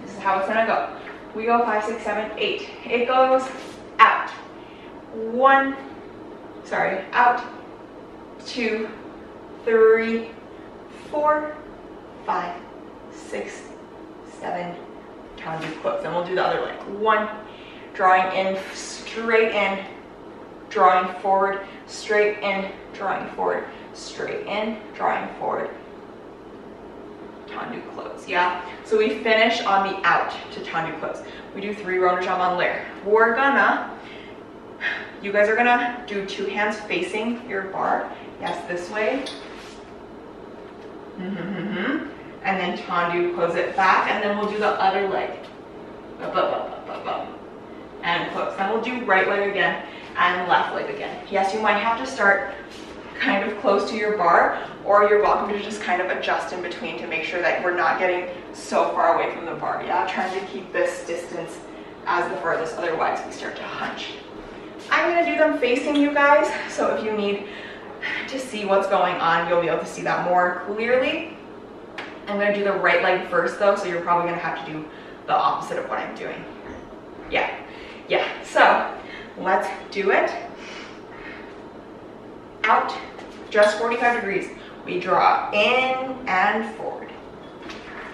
This is how it's gonna go. We go 5, 6, 7, 8. It goes out. Out, 2, 3, 4, 5, 6, 7, tendu hooks. And we'll do the other leg. 1, drawing in, straight in, drawing forward, straight in, drawing forward, straight in, drawing forward. tendu close, yeah? So we finish on the out to tendu close. We do 3 rotor jump on layer. You guys are gonna do 2 hands facing your bar. Yes, this way. And then tendu, close it back, and then we'll do the other leg. And close. Then we'll do right leg again and left leg again. Yes, you might have to start kind of close to your bar, or you're welcome to just kind of adjust in between to make sure that we're not getting so far away from the bar. Yeah, trying to keep this distance as the furthest, otherwise we start to hunch. I'm gonna do them facing you guys, so if you need to see what's going on, you'll be able to see that more clearly. I'm gonna do the right leg first though, so you're probably gonna have to do the opposite of what I'm doing. Yeah, so let's do it. Out, just 45 degrees. We draw in and forward,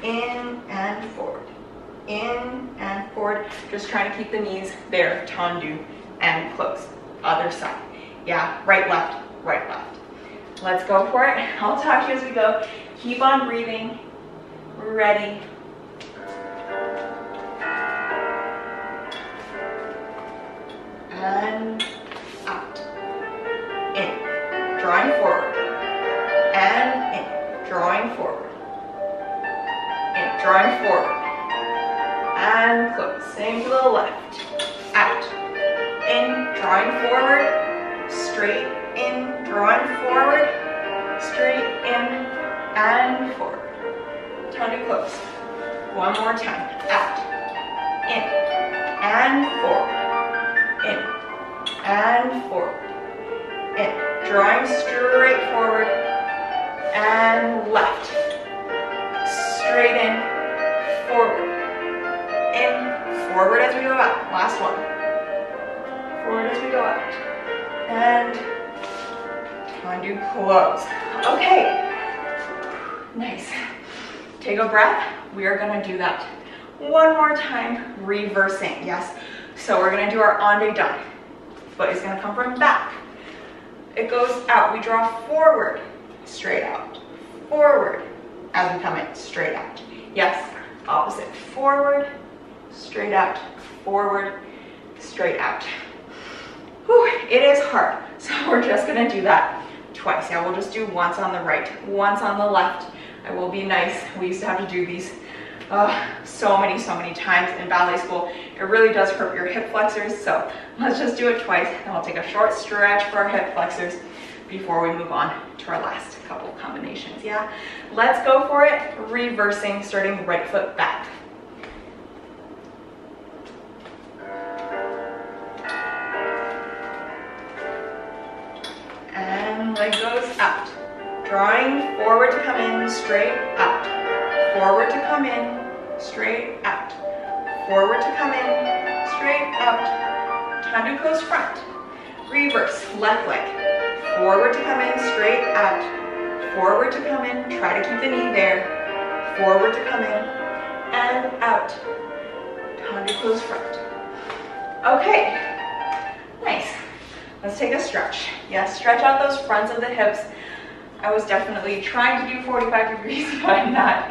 in and forward, in and forward. Just trying to keep the knees there, tendu and close. Other side. Yeah, right, left, right, left. Let's go for it. I'll talk to you as we go. Keep on breathing. Ready. And out. In. Drawing forward. And in. Drawing forward. In. Drawing forward. And close. Same to the left. Out. In. Drawing forward. Straight in. Drawing forward. Straight in. And forward. Tendu close. One more time. Out. In. And forward. In. And forward. In. Drawing straight forward. And left. Straight in. Forward. In. Forward as we go out. Last one. Forward as we go out. And tendu close. Okay. Nice. Take a breath. We are gonna do that one more time, reversing, yes. So we're gonna do our en dedans. Foot is gonna come from back. It goes out, we draw forward, straight out. Forward, as we come in, straight out. Yes, opposite, forward, straight out, forward, straight out. Whew, it is hard, so we're just gonna do that twice. Yeah, we'll just do once on the right, once on the left. I will be nice. We used to have to do these so many times in ballet school. It really does hurt your hip flexors, so let's just do it twice, and we'll take a short stretch for our hip flexors before we move on to our last couple combinations, yeah? Let's go for it, reversing, starting right foot back. And leg goes out. Drawing forward to come in, straight out. Forward to come in, straight out. Forward to come in, straight out. Tendu close front. Reverse, left leg. Forward to come in, straight out. Forward to come in, try to keep the knee there. Forward to come in, and out. Tendu close front. Okay, nice. Let's take a stretch. Yes, stretch out those fronts of the hips. I was definitely trying to do 45 degrees, but I'm not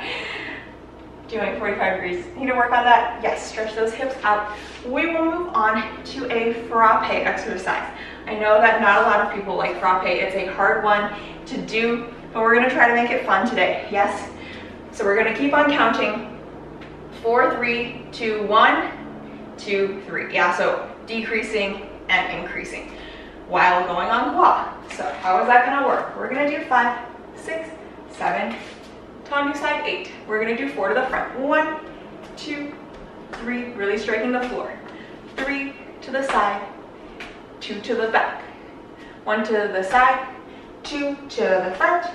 doing 45 degrees. Need to work on that? Yes, stretch those hips out. We will move on to a frappe exercise. I know that not a lot of people like frappe. It's a hard one to do, but we're gonna try to make it fun today, yes? So we're gonna keep on counting. 4, 3, 2, 1, 2, 3. Yeah, so decreasing and increasing while going on gua. So how is that gonna work? We're gonna do 5, 6, 7, tendu side 8. We're gonna do 4 to the front. 1, 2, 3, really striking the floor. 3 to the side, 2 to the back. 1 to the side, 2 to the front,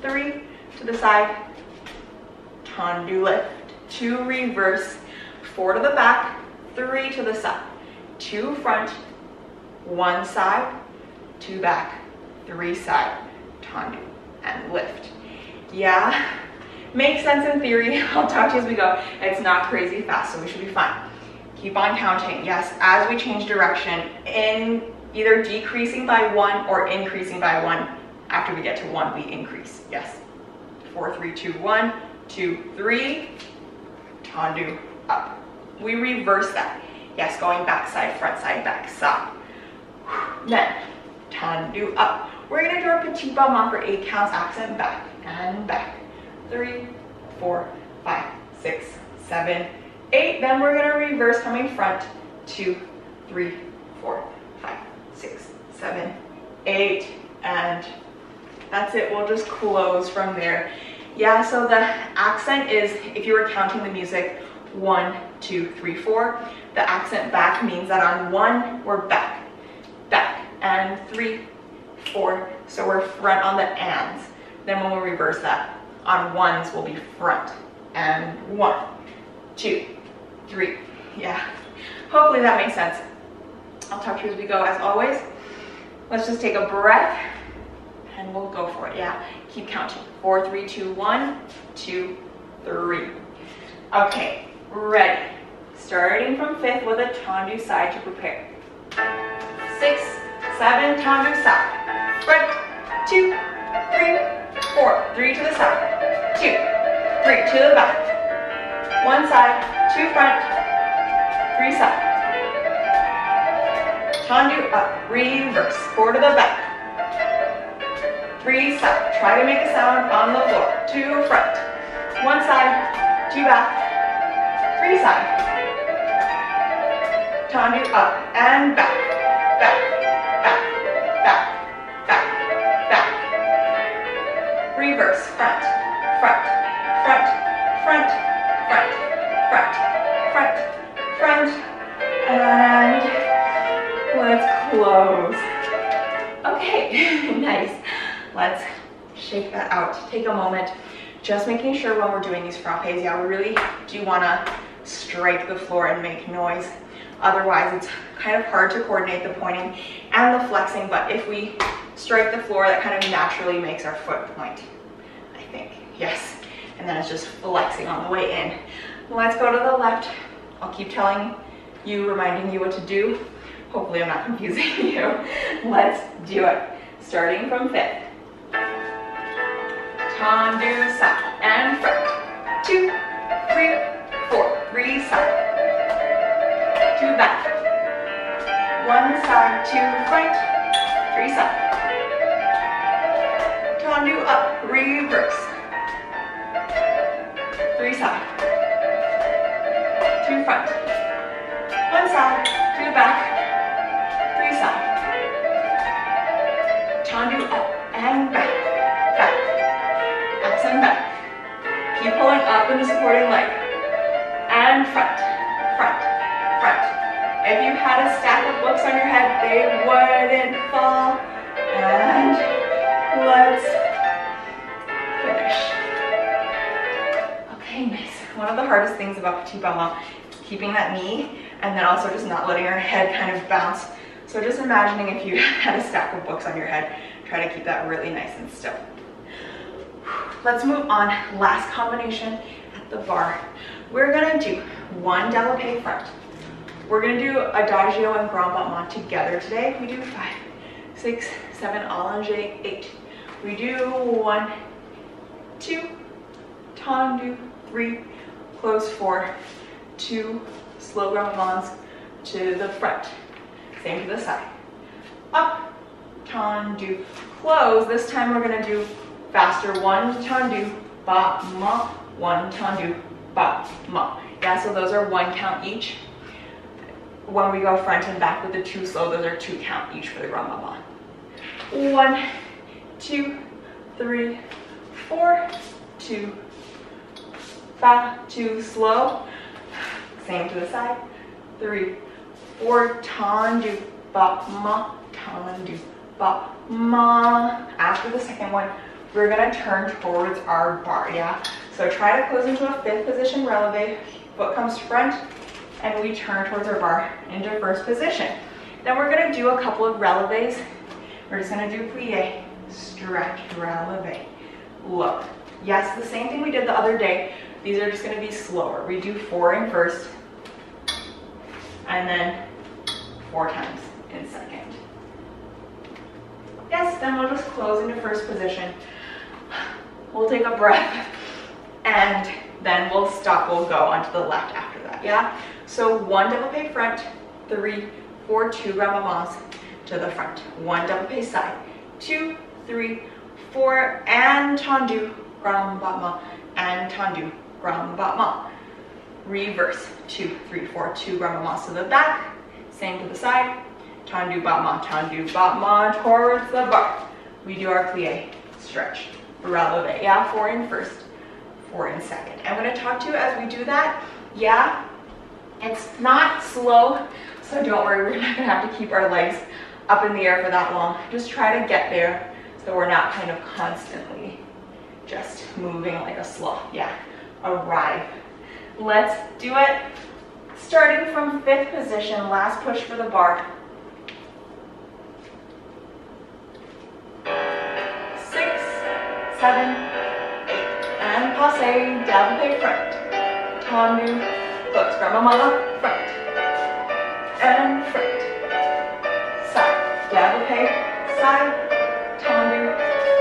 3 to the side, tendu lift. 2 reverse, 4 to the back, 3 to the side, 2 front, 1 side, 2 back, 3 side, tendu, and lift. Yeah, makes sense in theory. I'll talk to you as we go. It's not crazy fast, so we should be fine. Keep on counting. Yes, as we change direction, in either decreasing by 1 or increasing by 1. After we get to 1, we increase. Yes. 4, 3, 2, 1, 2, 3, tendu, up. We reverse that. Yes, going back side, front side, back side. Then, tendu, up. We're gonna do our petit pas main for 8 counts, accent back and back. 3, 4, 5, 6, 7, 8. Then we're gonna reverse coming front. 2, 3, 4, 5, 6, 7, 8, and that's it. We'll just close from there. Yeah, so the accent is, if you were counting the music, 1, 2, 3, 4. The accent back means that on 1, we're back, back, and 3, 4. So we're front on the ands. Then when we reverse that, on 1s we'll be front, and 1, 2, 3. Yeah, hopefully that makes sense. I'll talk to you as we go, as always. Let's just take a breath, and we'll go for it. Yeah, keep counting. 4, 3, 2, 1, 2, 3. Okay, ready. Starting from 5th with a tendu side to prepare. 6, 7, tendu side. Front, 2, 3, 4. 3 to the side. 2, 3 to the back. 1 side, 2 front, 3 side. Tendu up, reverse, 4 to the back. 3 side, try to make a sound on the floor. 2 front, 1 side, 2 back, 3 side. Tendu up and back, back, back, back, back, back. Reverse, front, front, front, front, front, front, front, front, and let's close. Okay, nice. Let's shake that out. Take a moment, just making sure when we're doing these frappes, yeah, we really do want to strike the floor and make noise. Otherwise, it's kind of hard to coordinate the pointing and the flexing, but if we strike the floor, that kind of naturally makes our foot point, I think. Yes, and then it's just flexing on the way in. Let's go to the left. I'll keep telling you, reminding you what to do. Hopefully I'm not confusing you. Let's do it. Starting from 5th. Tendu side and front. 2, 3, 4. 3 side. 2 back. 1 side, 2 front. 3 side. Tendu up, reverse. 3 side. 2 front. 1 side, 2 back. 3 side. Tendu up and back, back, accent back. Keep pulling up in the supporting leg. And front, front, front. If you had a stack of books on your head, they wouldn't fall. And let's finish. Okay, nice. One of the hardest things about petit pas main, keeping that knee and then also just not letting our head kind of bounce. So just imagining if you had a stack of books on your head, try to keep that really nice and still. Let's move on. Last combination at the bar. We're gonna do 1 développé front. We're gonna do adagio and grand battement together today. We do 5, 6, 7, allongé, 8. We do 1, 2, tendu, 3, close 4, 2, slow grand battements to the front. Same to the side. Up, tendu, close. This time we're gonna do faster. 1 tendu, battement, 1 tendu, battement. Yeah, so those are 1 count each. When we go front and back with the 2 slow, those are 2 count each for the grand battement. 1, 2, 3, 4, 2, 5, 2 slow. Same to the side. 3, 4, tendu, battement, tendu, battement. After the second one, we're gonna turn towards our bar, yeah? So try to close into a 5th position releve, foot comes front, and we turn towards our bar into 1st position. Then we're gonna do a couple of releves. We're just gonna do plie, stretch, releve, look. Yes, the same thing we did the other day. These are just gonna be slower. We do 4 in first, and then 4 times in second. Yes, then we'll just close into 1st position. We'll take a breath and then we'll stop. We'll go onto the left after that, yeah? So 1 développé front, 3, 4, 2 grand mamans to the front. 1 développé side, 2, 3, 4, and tendu, grand battement, and tendu, grand battement. Reverse, 2, 3, 4, 2 grand mamans to the back, same to the side, tendu battement towards the bar. We do our plie, stretch, releve, yeah? 4 in first, 4 in second. I'm going to talk to you as we do that, yeah? It's not slow, so don't worry, we're not going to have to keep our legs up in the air for that long. Just try to get there so we're not kind of constantly just moving like a sloth. Yeah, arrive. Let's do it. Starting from 5th position, last push for the bar. 6, 7, 8, and passe, développé front, tendu, close, grand maman, front, and front, side, développé, side, tendu,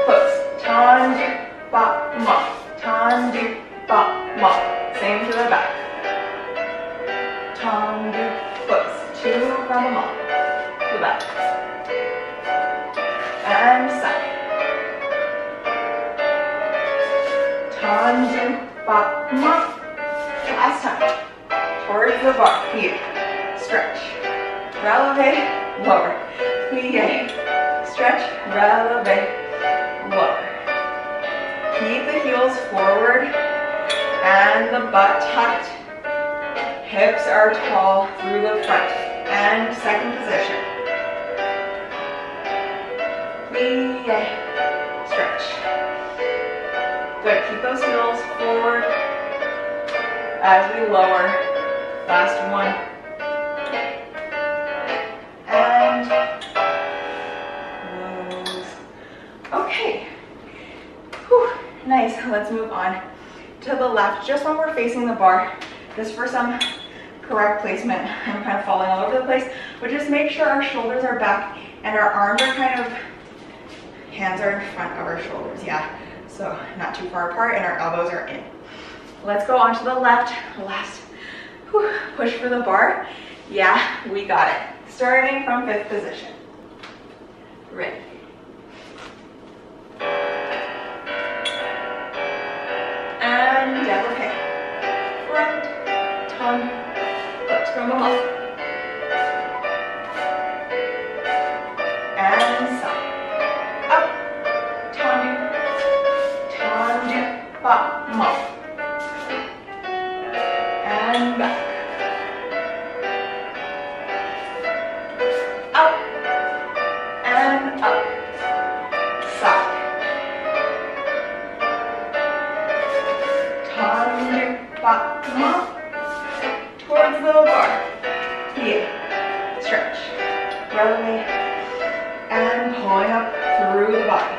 close, tendu, battement, tendu, battement, same to the back, tendu, close, 2 grand maman, to the back, and side, tendu, battement, last time, towards the bar, here, stretch, releve, lower, plie, stretch, releve, lower. Keep the heels forward and the butt tucked. Hips are tall through the front and 2nd position. Plie, stretch. Good, keep those heels forward as we lower. Last one. And close. Okay. Whew. Nice. Let's move on to the left. Just when we're facing the bar, just for some correct placement, I'm kind of falling all over the place, but just make sure our shoulders are back and our arms are kind of, hands are in front of our shoulders, yeah. So not too far apart and our elbows are in. Let's go on to the left. Last push for the bar. Yeah, we got it. Starting from 5th position. Ready. And développé. Front, tendu, close, grand maman. And side. Up, tendu, tendu, battement. And back. Up and up. Side. Tendu, battement. Towards the bar. Here. Stretch. Releve. And pulling up through the body.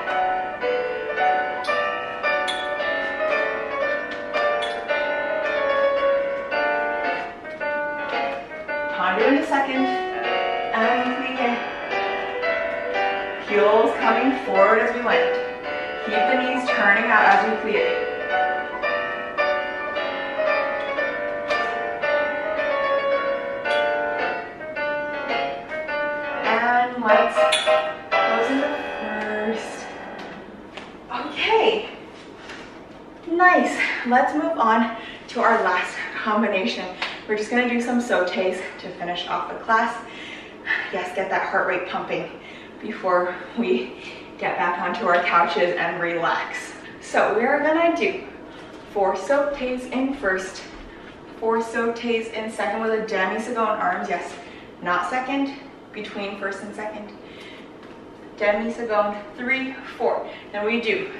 Tendu in a second. And plie. Heels coming forward as we land. Keep the knees turning out as we plie. And let's close into first. Okay. Nice. Let's move on to our last combination. We're just going to do some sautés to finish off the class. Yes, get that heart rate pumping before we get back onto our couches and relax. So we are going to do 4 sautés in first, 4 sautés in second with a demi-seconde arms. Yes, not second, between first and second. Demi-seconde, 3, 4. Then we do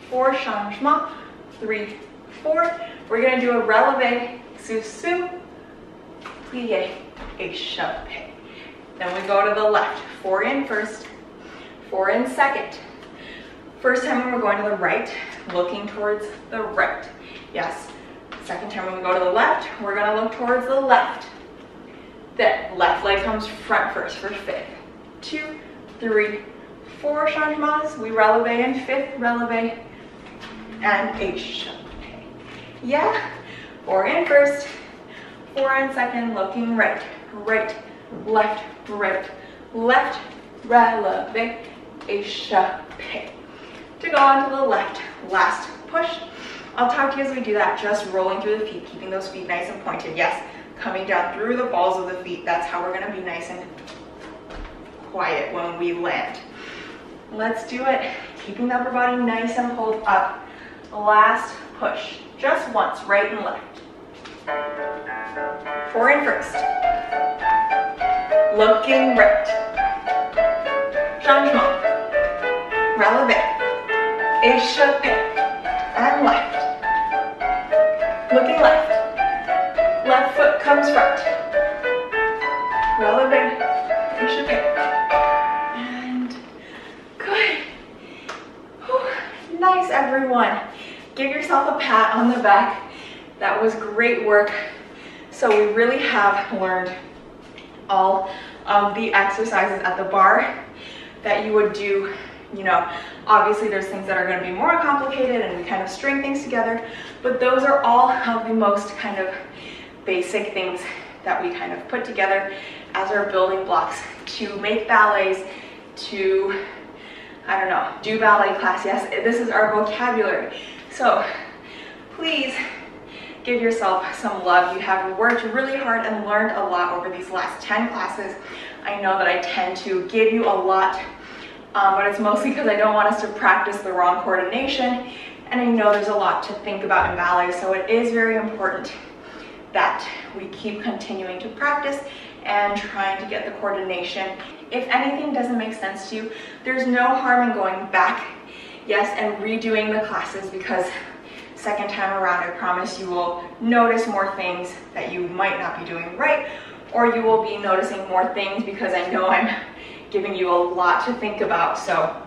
4 changements, 3, 4. We're going to do a releve, sous-sous, plie, échappé. Then we go to the left, 4 in first, 4 in second. First time when we're going to the right, looking towards the right. Yes. Second time when we go to the left, we're going to look towards the left. Then left leg comes front first for 5th. 2, 3, 4 changements. We releve in 5th, releve, and échappé. Yeah. 4 in first, 4 in second, looking right, right, left, right, left, releve, échappé. To go on to the left, last push. I'll talk to you as we do that, just rolling through the feet, keeping those feet nice and pointed. Yes, coming down through the balls of the feet. That's how we're gonna be nice and quiet when we land. Let's do it. Keeping the upper body nice and pulled up. Last push, just once, right and left. 4 in first. Looking right. Changement. Releve. Échappé. And left. Looking left. Left foot comes front. Releve. Échappé. And good. Whew. Nice, everyone. Give yourself a pat on the back. That was great work. So we really have learned all of the exercises at the bar that you would do. You know, obviously there's things that are going to be more complicated and we kind of string things together, but those are all of the most kind of basic things that we kind of put together as our building blocks to make ballets, to, I don't know, do ballet class. Yes, this is our vocabulary. So please give yourself some love. You have worked really hard and learned a lot over these last 10 classes. I know that I tend to give you a lot, but it's mostly because I don't want us to practice the wrong coordination, and I know there's a lot to think about in ballet, so it is very important that we keep continuing to practice and trying to get the coordination. If anything doesn't make sense to you, there's no harm in going back, yes, and redoing the classes, because second time around, I promise you will notice more things that you might not be doing right, or you will be noticing more things because I know I'm giving you a lot to think about. So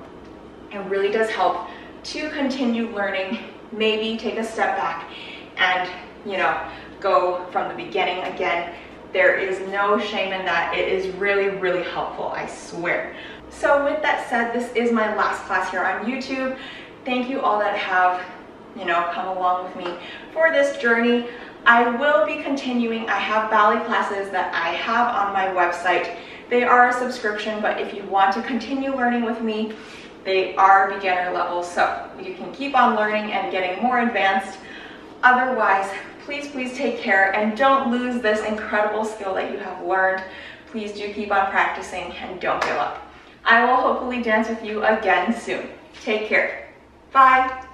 it really does help to continue learning, maybe take a step back and, you know, go from the beginning again. There is no shame in that. It is really, really helpful, I swear. So with that said, this is my last class here on YouTube. Thank you all that have, you know, come along with me for this journey. I will be continuing. I have ballet classes that I have on my website. They are a subscription, but if you want to continue learning with me, they are beginner level, so you can keep on learning and getting more advanced. Otherwise, please take care and don't lose this incredible skill that you have learned. Please do keep on practicing and don't give up. I will hopefully dance with you again soon. Take care. Bye.